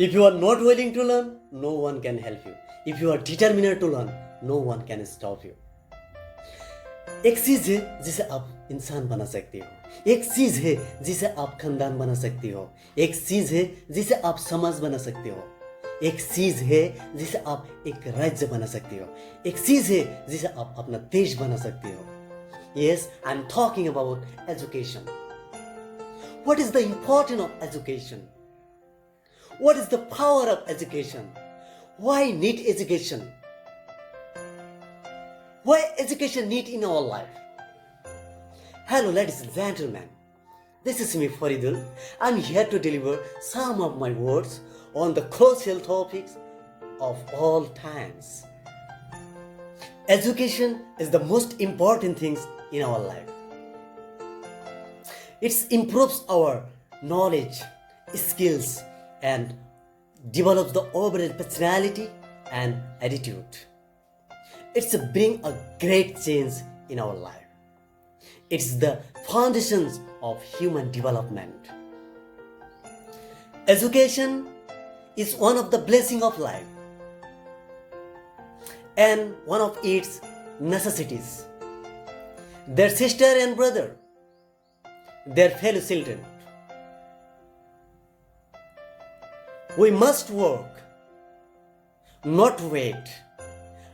If you are not willing to learn, no one can help you. If you are determined to learn, no one can stop you. एक चीज है जिसे आप इंसान बना सकते हो, एक चीज है जिसे आप खानदान बना सकते हो, एक चीज है जिसे आप समाज बना सकते हो, एक चीज है जिसे आप एक राज्य बना सकते हो, एक चीज है जिसे आप अपना देश बना सकते हो. Yes, I'm talking about education. What is the importance of education? What is the power of education? Why need education? Why education need in our life? Hello ladies and gentlemen, this is me Faridul. I'm here to deliver some of my words on the crucial topics of all times. Education is the most important things in our life. It improves our knowledge, skills and develops the overall personality and attitude. It's bring a great change in our life. It's the foundations of human development. Education is one of the blessings of life and one of its necessities. Their sister and brother, their fellow children. We must work, not wait,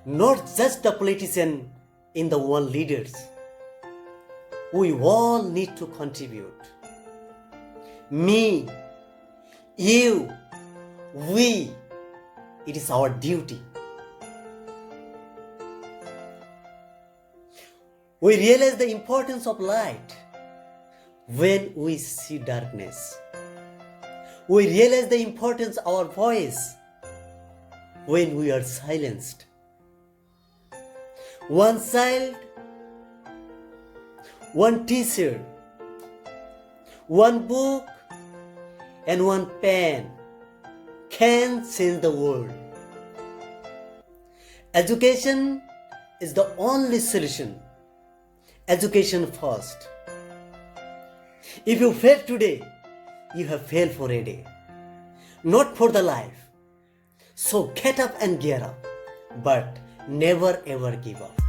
not just the politician in the world leaders. We all need to contribute. Me, you, we, it is our duty. We realize the importance of light when we see darkness. We realize the importance of our voice when we are silenced. One child, one teacher, one book, and one pen can change the world. Education is the only solution. Education first. If you fail today, you have failed for a day, not for the life. So get up and gear up, but never ever give up.